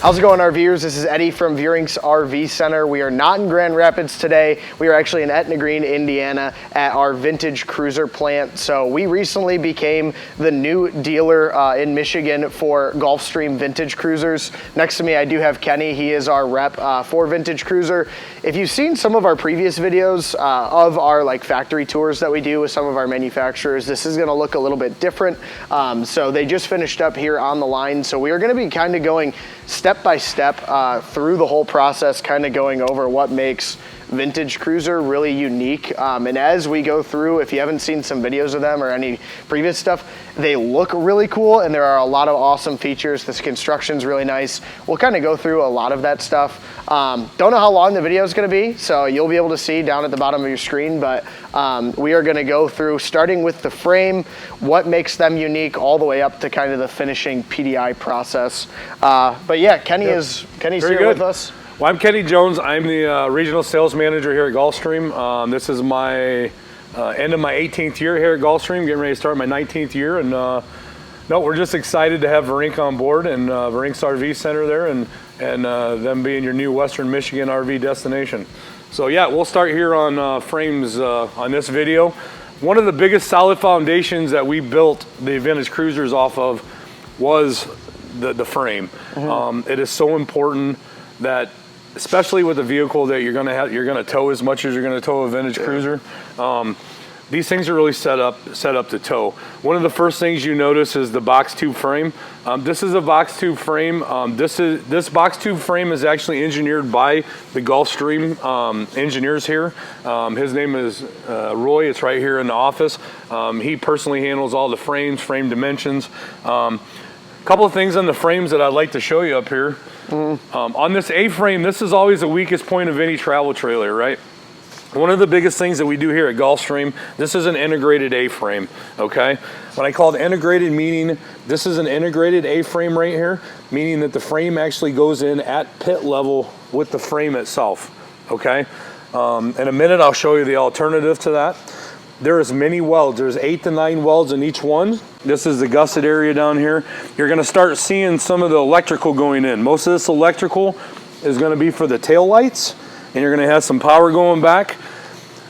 How's it going, RVers? This is Eddie from Veurink's RV Center. We are not in Grand Rapids today. We are actually in Etna Green, Indiana at our vintage cruiser plant. So we recently became the new dealer in Michigan for Gulfstream vintage cruisers. Next to me, I do have Kenny. He is our rep for vintage cruiser. If you've seen some of our previous videos of our factory tours that we do with some of our manufacturers, this is gonna look a little bit different. So they just finished up here on the line. So we are gonna be kind of going step by step through the whole process, kind of going over what makes vintage cruiser really unique. And as we go through, if you haven't seen some videos of them or any previous stuff, they look really cool and there are a lot of awesome features. This construction's really nice. We'll kind of go through a lot of that stuff. Don't know how long the video is going to be, so you'll be able to see down at the bottom of your screen, but we are going to go through starting with the frame, what makes them unique, all the way up to kind of the finishing PDI process. But yeah, Kenny's here with us. Well, I'm Kenny Jones. I'm the regional sales manager here at Gulfstream. This is my end of my 18th year here at Gulfstream, getting ready to start my 19th year. And no, we're just excited to have Veurink on board and Veurink's RV Center there and them being your new Western Michigan RV destination. So yeah, we'll start here on frames on this video. One of the biggest solid foundations that we built the vintage cruisers off of was the frame. Mm-hmm. It is so important that, especially with a vehicle that you're gonna tow as much as you're gonna tow a vintage cruiser, these things are really set up to tow. One of the first things you notice is the box tube frame. This is a box tube frame. This box tube frame is actually engineered by the Gulfstream engineers here. His name is Roy. It's right here in the office. He personally handles all the frames, frame dimensions. Couple of things on the frames that I'd like to show you up here. Mm-hmm. On this A-frame, this is always the weakest point of any travel trailer, right? One of the biggest things that we do here at Gulfstream, this is an integrated A-frame, okay? When I call it integrated, meaning this is an integrated A-frame right here, meaning that the frame actually goes in at pit level with the frame itself, okay? In a minute, I'll show you the alternative to that. There's many welds. There's 8 to 9 welds in each one. This is the gusset area down here. You're gonna start seeing some of the electrical going in. Most of this electrical is gonna be for the tail lights, and you're gonna have some power going back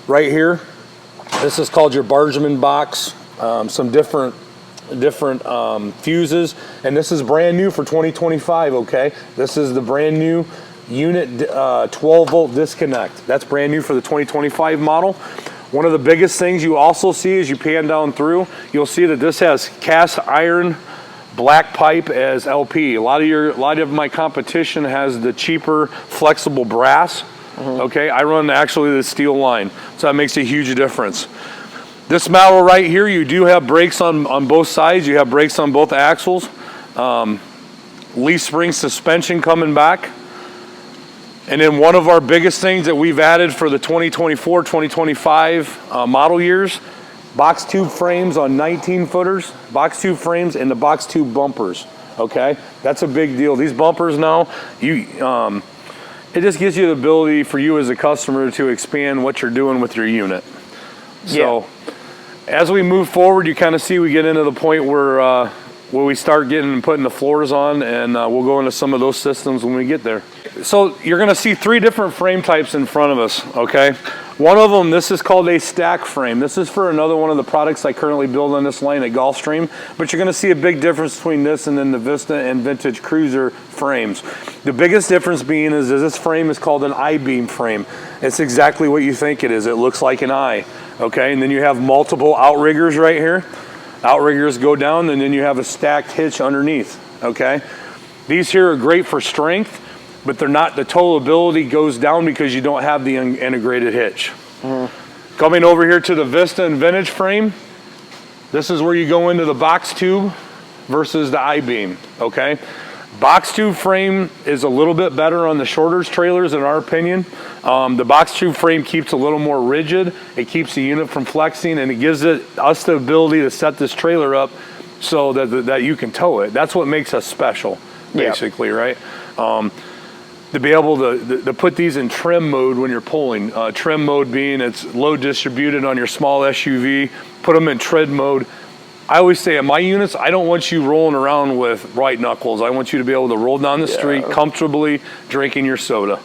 right here. This is called your Bargeman box. Some different fuses, and this is brand new for 2025, okay? This is the brand new unit 12 volt disconnect. That's brand new for the 2025 model. One of the biggest things you also see as you pan down through, you'll see that this has cast iron black pipe as LP. A lot of my competition has the cheaper flexible brass. Mm-hmm. Okay, I run actually the steel line, so that makes a huge difference. This model right here, you do have brakes on both sides. You have brakes on both axles. Leaf spring suspension coming back. And then one of our biggest things that we've added for the 2024, 2025 model years, box tube frames on 19 footers, box tube frames and the box tube bumpers, okay? That's a big deal. These bumpers now, it just gives you the ability for you as a customer to expand what you're doing with your unit. So as we move forward, you kind of see we get into the point where we start putting the floors on, and we'll go into some of those systems when we get there. So you're gonna see 3 different frame types in front of us, okay? One of them, this is called a stack frame. This is for another one of the products I currently build on this line at Gulfstream, but you're gonna see a big difference between this and then the Vista and Vintage Cruiser frames. The biggest difference being is this frame is called an I-beam frame. It's exactly what you think it is. It looks like an eye, okay? And then you have multiple outriggers right here. Outriggers go down, and then you have a stacked hitch underneath, okay? These here are great for strength, but they're not, the towability goes down because you don't have the integrated hitch. Mm-hmm. Coming over here to the Vista and Vintage frame, this is where you go into the box tube versus the I-beam, okay? Box tube frame is a little bit better on the shorter trailers in our opinion. The box tube frame keeps a little more rigid. It keeps the unit from flexing, and it gives us the ability to set this trailer up so that you can tow it. That's what makes us special, basically, right? To be able to put these in trim mode when you're pulling. Trim mode being it's load distributed on your small SUV. Put them in tread mode. I always say at my units, I don't want you rolling around with white knuckles. I want you to be able to roll down the street comfortably drinking your soda.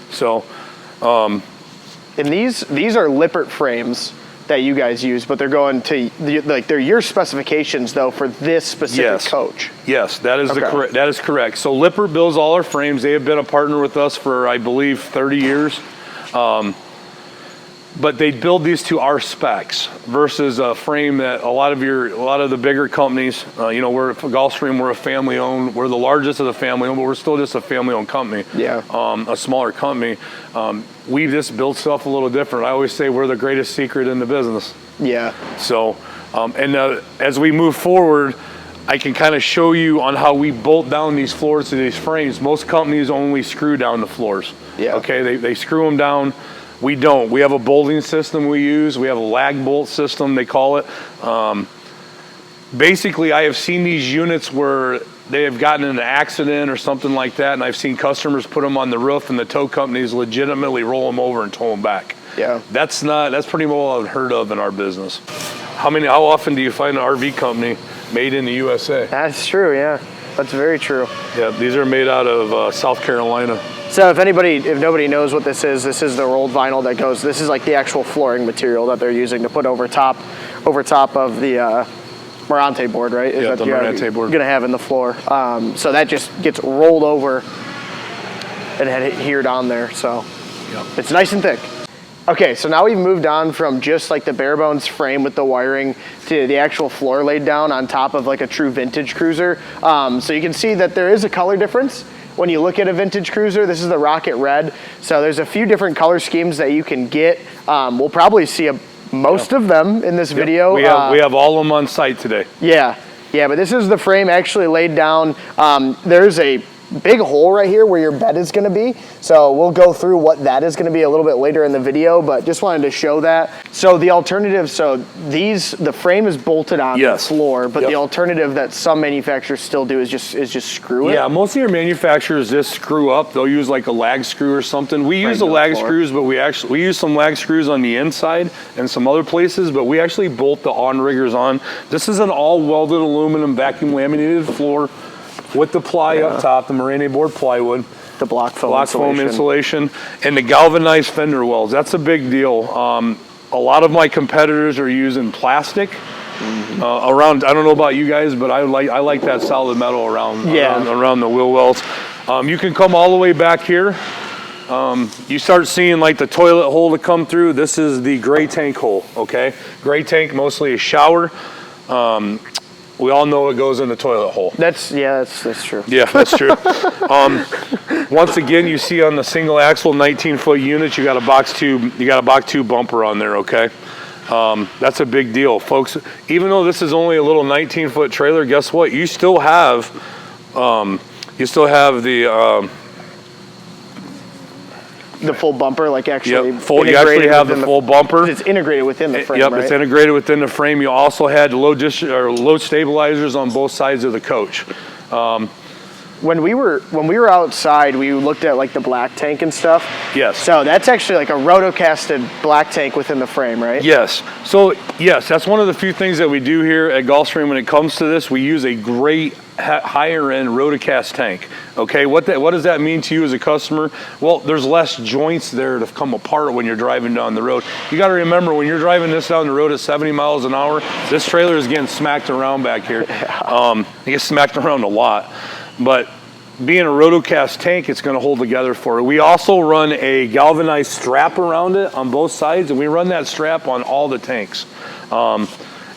So, and these are Lippert frames that you guys use, but they're going to they're your specifications though for this specific coach. Yes, that is that is correct. So Lippert builds all our frames. They have been a partner with us for, I believe, 30 years. But they build these to our specs versus a frame that a lot of the bigger companies, you know, we're Gulfstream, we're a family owned, we're the largest of the family owned, but we're still just a family owned company. Yeah. A smaller company. We just build stuff a little different. I always say we're the greatest secret in the business. Yeah. So, as we move forward, I can kind of show you on how we bolt down these floors to these frames. Most companies only screw down the floors. Yeah. Okay, they screw them down. We don't. We have a bolting system we use. We have a lag bolt system, they call it. Basically, I have seen these units where they have gotten in an accident or something like that, and I've seen customers put them on the roof, and the tow companies legitimately roll them over and tow them back. Yeah. That's pretty well unheard of in our business. How often do you find an RV company made in the USA? That's true, yeah. That's very true. Yeah, these are made out of South Carolina. So if nobody knows what this is the rolled vinyl that goes, this is like the actual flooring material that they're using to put over top of the Morante board, right? Yeah, the Morante board. You're gonna have in the floor. So that just gets rolled over and adhered on there, so it's nice and thick. Okay, so now we've moved on from just like the bare bones frame with the wiring to the actual floor laid down on top of like a true vintage cruiser. So you can see that there is a color difference. When you look at a vintage cruiser, this is the Rocket Red. So there's a few different color schemes that you can get. We'll probably see most of them in this video. We have all of them on site today. Yeah, but this is the frame actually laid down. There's a big hole right here where your bed is going to be. So we'll go through what that is going to be a little bit later in the video, but just wanted to show that. So the alternative, the frame is bolted on the floor, but the alternative that some manufacturers still do is just screw it. Yeah, most of your manufacturers just screw up. They'll use like a lag screw or something. We use the lag screws, but we use some lag screws on the inside and some other places, but we actually bolt the on-riggers on. This is an all welded aluminum vacuum laminated floor with the ply up top, the Morante board plywood. The block foam insulation. And the galvanized fender wells. That's a big deal. A lot of my competitors are using plastic around. I don't know about you guys, but I like that solid metal around the wheel wells. You can come all the way back here. You start seeing like the toilet hole to come through. This is the gray tank hole, okay? Gray tank, mostly a shower. We all know it goes in the toilet hole. That's true. Yeah, that's true. Once again, you see on the single axle 19-foot units, you got a box tube bumper on there, okay? That's a big deal, folks. Even though this is only a little 19-foot trailer, guess what? You still have the full bumper, like actually you actually have the full bumper. It's integrated within the frame, Yep, right? It's integrated within the frame. You also had load stabilizers on both sides of the coach. When we were outside, we looked at like the black tank and stuff. Yes. So that's actually like a rotocasted black tank within the frame, right? Yes. So yes, that's one of the few things that we do here at Gulfstream when it comes to this. We use a great higher end rotocast tank. Okay, what does that mean to you as a customer? Well, there's less joints there to come apart when you're driving down the road. You got to remember, when you're driving this down the road at 70 miles an hour, this trailer is getting smacked around back here. It gets smacked around a lot. But being a rotocast tank, it's going to hold together for it. We also run a galvanized strap around it on both sides, and we run that strap on all the tanks.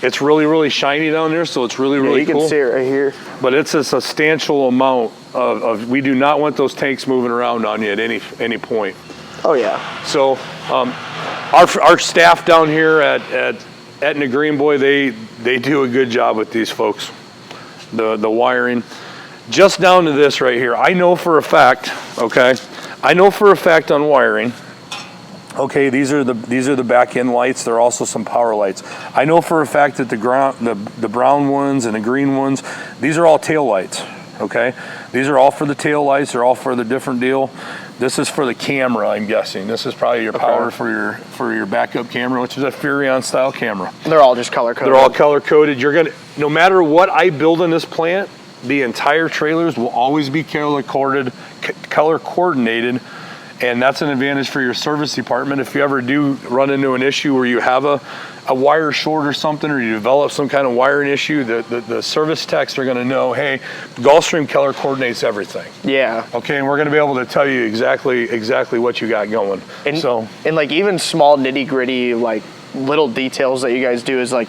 It's really, really shiny down there, so it's really, really cool. You can see it right here. But it's a substantial amount of we do not want those tanks moving around on you at any point. Oh, yeah. So our staff down here at Etna Green, boy, they do a good job with these folks, the wiring. Just down to this right here, I know for a fact, okay, on wiring, okay, these are the back end lights. There are also some power lights. I know for a fact that the brown ones and the green ones, these are all tail lights, okay? These are all for the tail lights. They're all for the different deal. This is for the camera, I'm guessing. This is probably your power for your backup camera, which is a Furrion style camera. They're all just color coded. They're all color coded. You're gonna, no matter what I build in this plant, the entire trailers will always be color coordinated, and that's an advantage for your service department. If you ever do run into an issue where you have a wire short or something, or you develop some kind of wiring issue, the service techs are gonna know, hey, Gulfstream color coordinates everything. Yeah. Okay, and we're gonna be able to tell you exactly what you got going. And like even small nitty gritty, like little details that you guys do is like,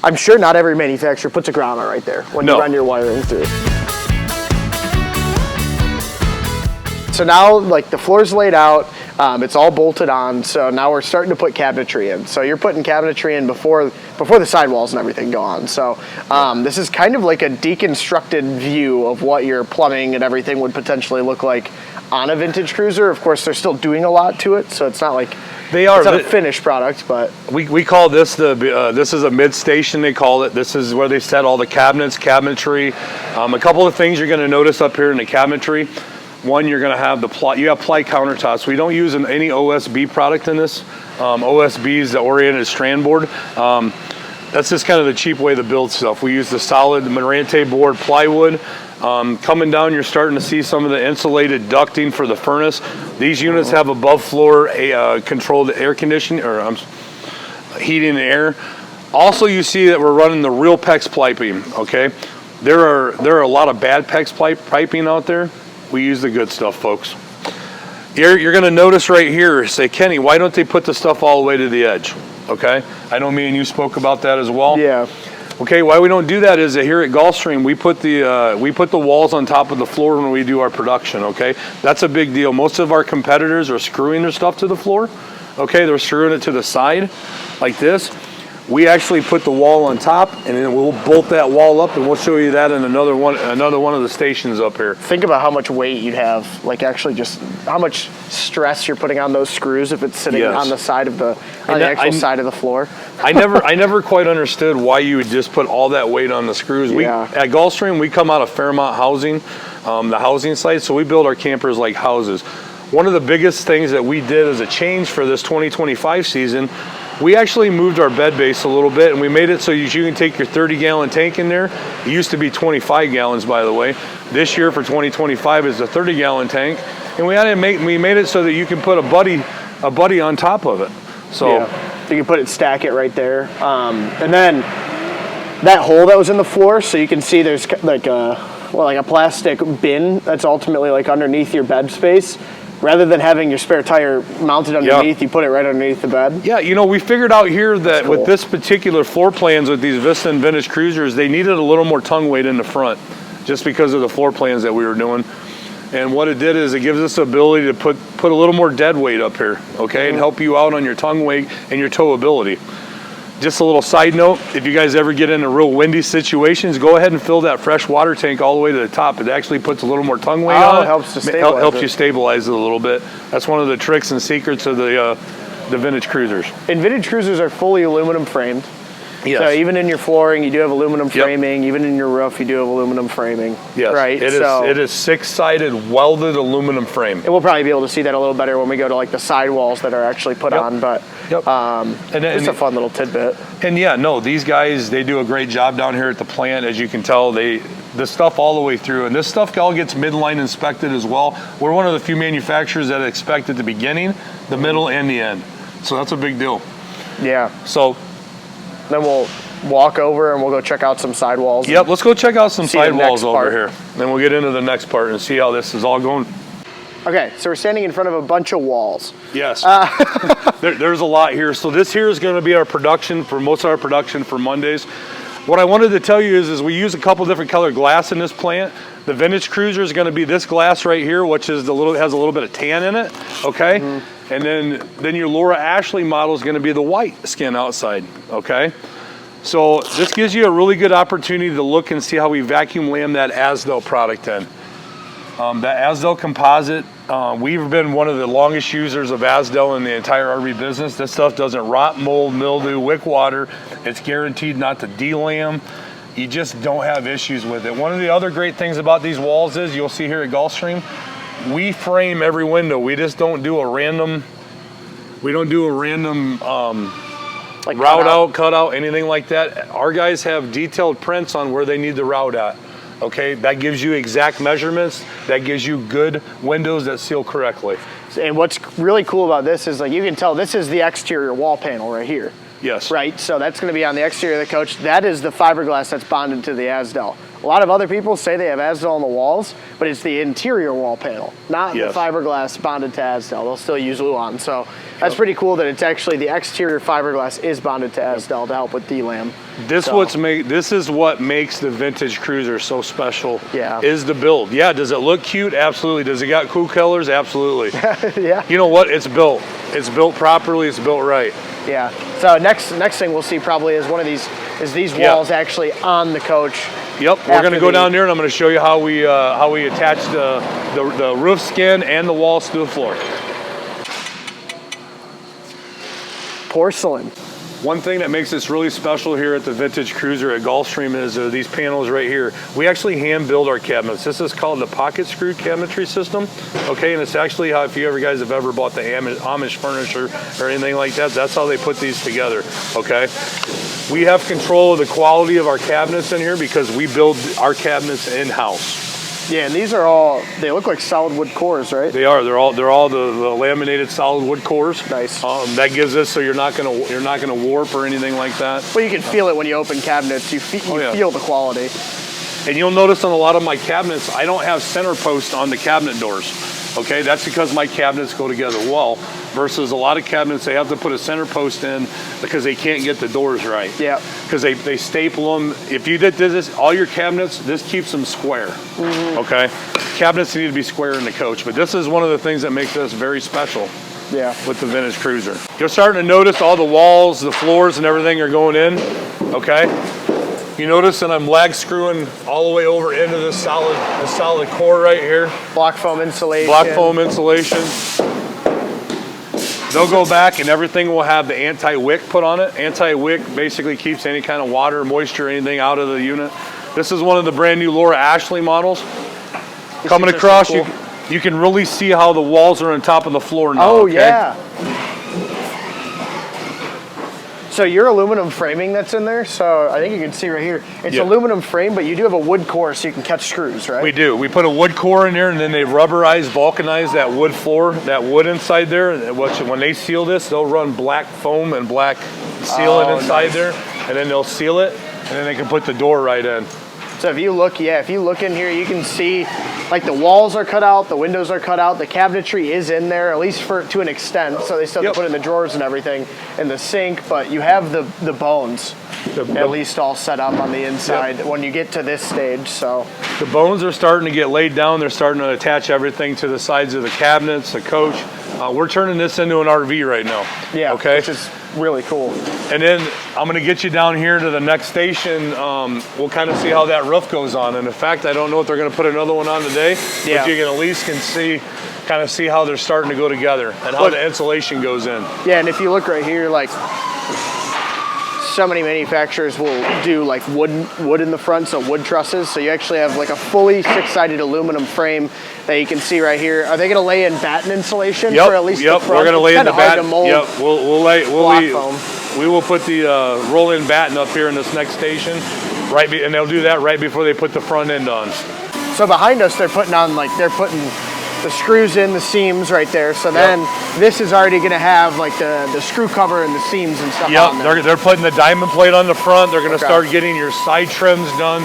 I'm sure not every manufacturer puts a grommet right there when you run your wiring through. So now, like, the floor's laid out, it's all bolted on, so now we're starting to put cabinetry in. So you're putting cabinetry in before the sidewalls and everything go on. So this is kind of like a deconstructed view of what your plumbing and everything would potentially look like on a vintage cruiser. Of course, they're still doing a lot to it, so it's not like it's not a finished product, but we call this this is a mid station. They call it. This is where they set all the cabinets, cabinetry. A couple of things you're going to notice up here in the cabinetry. One, you're going to have you have ply countertops. We don't use any OSB product in this. OSB is the oriented strand board. That's just kind of the cheap way to build stuff. We use the solid Marante board plywood. Coming down, you're starting to see some of the insulated ducting for the furnace. These units have above floor controlled air conditioning or heating and air. Also, you see that we're running the real PEX piping. Okay, there are a lot of bad PEX piping out there. We use the good stuff, folks. You're going to notice right here, say, Kenny, why don't they put the stuff all the way to the edge? Okay, I know me and you spoke about that as well. Yeah. Okay, why we don't do that is that here at Gulfstream, we put the walls on top of the floor when we do our production. Okay, that's a big deal. Most of our competitors are screwing their stuff to the floor. Okay, they're screwing it to the side like this. We actually put the wall on top, and then we'll bolt that wall up, and we'll show you that in another one of the stations up here. Think about how much weight you'd have, like actually just how much stress you're putting on those screws if it's sitting on the side of the actual side of the floor. I never quite understood why you would just put all that weight on the screws. At Gulfstream, we come out of Fairmont Housing, the housing site, so we build our campers like houses. One of the biggest things that we did as a change for this 2025 season, we actually moved our bed base a little bit, and we made it so you can take your 30-gallon tank in there. It used to be 25 gallons, by the way. This year for 2025 is a 30-gallon tank, and we made it so that you can put a buddy on top of it. So you can stack it right there, and then that hole that was in the floor, so you can see there's like a plastic bin that's ultimately like underneath your bed space. Rather than having your spare tire mounted underneath, you put it right underneath the bed. Yeah, we figured out here that with this particular floor plans with these Vista and Vintage Cruisers, they needed a little more tongue weight in the front just because of the floor plans that we were doing. And what it did is it gives us the ability to put a little more dead weight up here, okay, and help you out on your tongue weight and your towability. Just a little side note, if you guys ever get into real windy situations, go ahead and fill that fresh water tank all the way to the top. It actually puts a little more tongue weight on it. Helps you stabilize it a little bit. That's one of the tricks and secrets of the Vintage Cruisers. And Vintage Cruisers are fully aluminum framed. Yes. So even in your flooring, you do have aluminum framing. Even in your roof, you do have aluminum framing. Yes. Right. It is six-sided welded aluminum frame. And we'll probably be able to see that a little better when we go to like the sidewalls that are actually put on. But it's a fun little tidbit. And these guys, they do a great job down here at the plant. As you can tell, the stuff all the way through, and this stuff all gets midline inspected as well. We're one of the few manufacturers that inspect at the beginning, the middle, and the end. So that's a big deal. Yeah. So then we'll walk over and we'll go check out some sidewalls. Yep, let's go check out some sidewalls over here. Then we'll get into the next part and see how this is all going. Okay, so we're standing in front of a bunch of walls. Yes. There's a lot here. So this here is going to be our production for most of our production for Mondays. What I wanted to tell you is we use a couple different colored glass in this plant. The Vintage Cruiser is going to be this glass right here, which is has a little bit of tan in it. Okay. Mm-hmm. And then your Laura Ashley model is going to be the white skin outside, okay? So this gives you a really good opportunity to look and see how we vacuum lam that Asdel product in. That Asdel composite, we've been one of the longest users of Asdel in the entire RV business. This stuff doesn't rot, mold, mildew, wick water. It's guaranteed not to delam. You just don't have issues with it. One of the other great things about these walls is, you'll see here at Gulfstream, we frame every window. We just don't do a random, Like route cut out, anything like that. Our guys have detailed prints on where they need the route at. Okay, that gives you exact measurements. That gives you good windows that seal correctly. And what's really cool about this is, like, you can tell this is the exterior wall panel right here. Yes. Right, so that's going to be on the exterior of the coach. That is the fiberglass that's bonded to the Asdel. A lot of other people say they have Asdel on the walls, but it's the interior wall panel, not the fiberglass bonded to Asdel. They'll still use Luan, so that's pretty cool that it's actually the exterior fiberglass is bonded to Asdel to help with DLAM. This is what makes the vintage cruiser so special. Yeah. Is the build. Yeah. Does it look cute? Absolutely. Does it got cool colors? Absolutely. Yeah. You know what? It's built. It's built properly. It's built right. Yeah. So next thing we'll see probably is these walls actually on the coach. Yep. We're going to go down there and I'm going to show you how we attach the roof skin and the walls to the floor. Porcelain. One thing that makes this really special here at the Vintage Cruiser at Gulfstream is these panels right here. We actually hand build our cabinets. This is called the pocket screw cabinetry system. Okay, and it's actually how, if you guys have ever bought the Amish furniture or anything like that, that's how they put these together. Okay, we have control of the quality of our cabinets in here because we build our cabinets in-house. Yeah, and these are all, they look like solid wood cores, right? They are. They're all the laminated solid wood cores. Nice. That gives us so you're not gonna warp or anything like that. Well, you can feel it when you open cabinets. You feel the quality. And you'll notice on a lot of my cabinets, I don't have center posts on the cabinet doors. Okay, that's because my cabinets go together well. Versus a lot of cabinets, they have to put a center post in because they can't get the doors right. Yeah. Because they staple them. If you did this, all your cabinets, this keeps them square. Mm-hmm. Okay. Cabinets need to be square in the coach, but this is one of the things that makes this very special. Yeah. With the Vintage Cruiser, you're starting to notice all the walls, the floors, and everything are going in. Okay. You notice that I'm lag screwing all the way over into this solid core right here. Block foam insulation. Block foam insulation. They'll go back and everything will have the anti-wick put on it. Anti-wick basically keeps any kind of water, moisture, anything out of the unit. This is one of the brand new Laura Ashley models. Coming across, cool. You can really see how the walls are on top of the floor now. Oh, okay? Yeah. So your aluminum framing that's in there, so I think you can see right here, it's aluminum frame, but you do have a wood core so you can catch screws, right? We do. We put a wood core in there and then they rubberize, vulcanize that wood floor, that wood inside there. When they seal this, they'll run black foam and black sealant inside there, and then they'll seal it, and then they can put the door right in. So if you look in here, you can see like the walls are cut out, the windows are cut out, the cabinetry is in there, at least to an extent. So they still have to put in the drawers and everything in the sink, but you have the bones at least all set up on the inside when you get to this stage. So the bones are starting to get laid down. They're starting to attach everything to the sides of the cabinets, the coach. We're turning this into an RV right now. Yeah. Okay. Which is really cool. And then I'm going to get you down here to the next station. We'll kind of see how that roof goes on. And in fact, I don't know if they're going to put another one on today, but you can at least kind of see how they're starting to go together and how the insulation goes in. Yeah, and if you look right here, like so many manufacturers will do like wood in the front, so wood trusses. So you actually have like a fully six-sided aluminum frame that you can see right here. Are they going to lay in batten insulation for at least the front? We're going to lay in the batten. Yep, we will put the roll-in batten up here in this next station, and they'll do that right before they put the front end on. So behind us, they're putting the screws in the seams right there. So then this is already going to have like the screw cover and the seams and stuff on there. They're putting the diamond plate on the front. They're going to start getting your side trims done.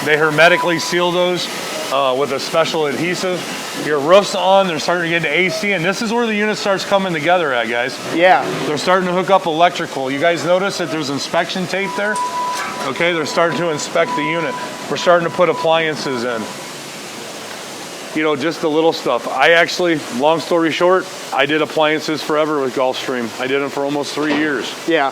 They hermetically seal those with a special adhesive. Your roof's on. They're starting to get into AC, and this is where the unit starts coming together at, guys. Yeah. They're starting to hook up electrical. You guys notice that there's inspection tape there? Okay, they're starting to inspect the unit. We're starting to put appliances in. You know, just the little stuff. I actually, long story short, I did appliances forever with Gulfstream. I did them for almost 3 years. Yeah.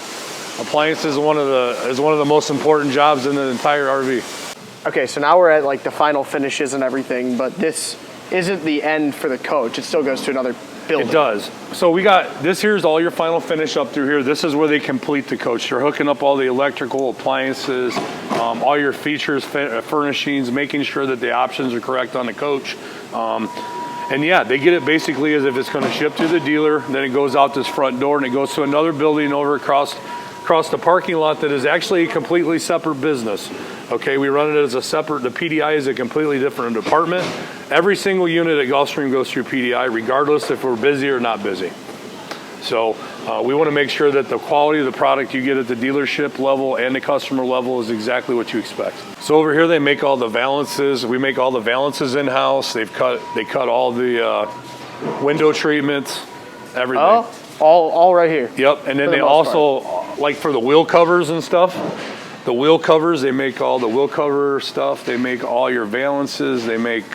Appliances is one of the most important jobs in the entire RV. Okay, so now we're at like the final finishes and everything, but this isn't the end for the coach. It still goes to another building. It does. So we got, this here's all your final finish up through here. This is where they complete the coach. They're hooking up all the electrical appliances, all your features, furnishings, making sure that the options are correct on the coach. And yeah, they get it basically as if it's going to ship to the dealer. Then it goes out this front door and it goes to another building over across the parking lot that is actually a completely separate business. Okay, we run it as a separate, the PDI is a completely different department. Every single unit at Gulfstream goes through PDI, regardless if we're busy or not busy. So we want to make sure that the quality of the product you get at the dealership level and the customer level is exactly what you expect. So over here they make all the valances. We make all the valances in-house. They cut all the window treatments, everything. Oh, all right here. Yep, and then they also, like for the wheel covers and stuff, the wheel covers, they make all the wheel cover stuff. They make all your valances. They make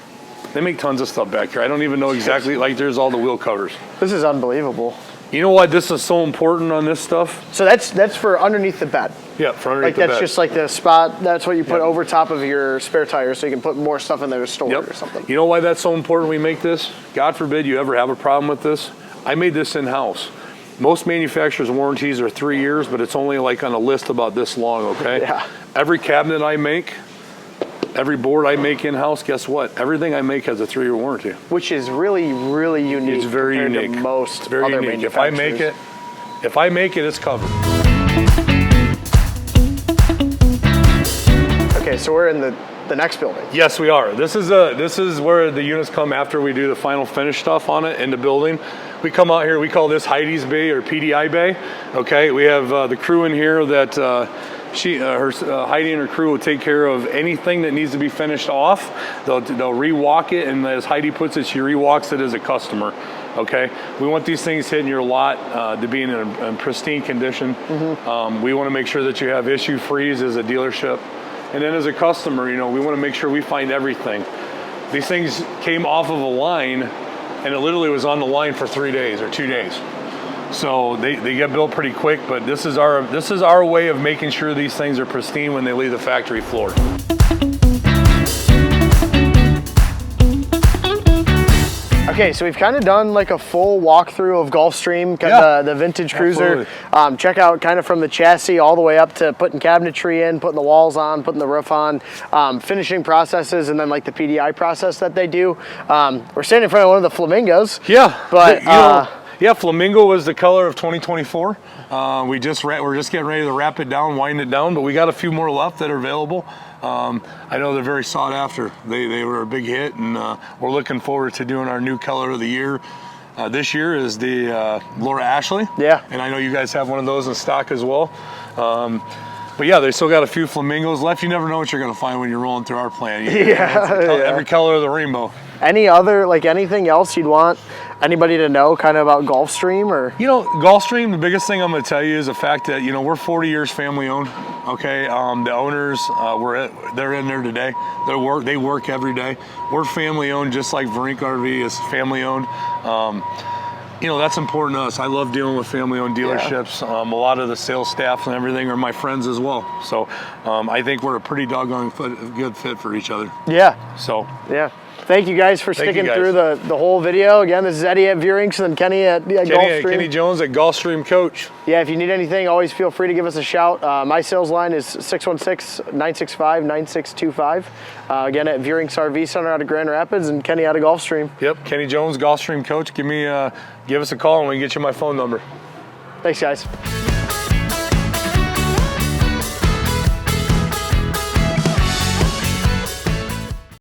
tons of stuff back here. I don't even know exactly, like there's all the wheel covers. This is unbelievable. You know why this is so important on this stuff? So that's for underneath the bed. Yeah, for underneath the bed. Like that's just like the spot, that's what you put over top of your spare tire so you can put more stuff in there to store or something. You know why that's so important we make this? God forbid you ever have a problem with this. I made this in-house. Most manufacturers' warranties are 3 years, but it's only like on a list about this long, okay? Yeah. Every cabinet I make, every board I make in-house, guess what? Everything I make has a 3-year warranty. Which is really, really unique. It's very unique. To most very other unique. manufacturers. If I make it, it's covered. Okay, so we're in the next building. Yes, we are. This is where the units come after we do the final finish stuff on it in the building. We come out here, we call this Heidi's Bay or PDI Bay. Okay, we have the crew in here that Heidi and her crew will take care of anything that needs to be finished off. They'll re-walk it, and as Heidi puts it, she re-walks it as a customer. Okay, we want these things hitting your lot to be in pristine condition. We want to make sure that you have issue-frees as a dealership. And then as a customer, you know, we want to make sure we find everything. These things came off of a line, and it literally was on the line for 3 days or 2 days. So they get built pretty quick, but this is our way of making sure these things are pristine when they leave the factory floor. Okay, so we've kind of done like a full walkthrough of Gulfstream, the vintage cruiser. Check out kind of from the chassis all the way up to putting cabinetry in, putting the walls on, putting the roof on, finishing processes, and then like the PDI process that they do. We're standing in front of one of the Flamingos. Yeah, but yeah, Flamingo was the color of 2024. We're just getting ready to wrap it down, wind it down, but we got a few more left that are available. I know they're very sought after. They were a big hit, and we're looking forward to doing our new color of the year. This year is the Laura Ashley. Yeah. And I know you guys have one of those in stock as well. But yeah, they still got a few Flamingos left. You never know what you're going to find when you're rolling through our plant. Every color of the rainbow. Any other, like anything else you'd want anybody to know kind of about Gulfstream? Or you know, Gulfstream, the biggest thing I'm going to tell you is the fact that, you know, we're 40 years family owned. Okay, the owners, they're in there today. They work every day. We're family owned, just like Veurink RV is family owned. You know, that's important to us. I love dealing with family-owned dealerships. A lot of the sales staff and everything are my friends as well. So I think we're a pretty doggone good fit for each other. Yeah. So yeah. Thank you guys for sticking through the whole video. Again, this is Eddie at Veurink and Kenny at Gulfstream. Kenny Jones at Gulfstream Coach. Yeah, if you need anything, always feel free to give us a shout. My sales line is 616-965-9625. Again, at Veurink's RV Center out of Grand Rapids, and Kenny out of Gulfstream. Yep, Kenny Jones, Gulfstream Coach. Give us a call and we can get you my phone number. Thanks, guys.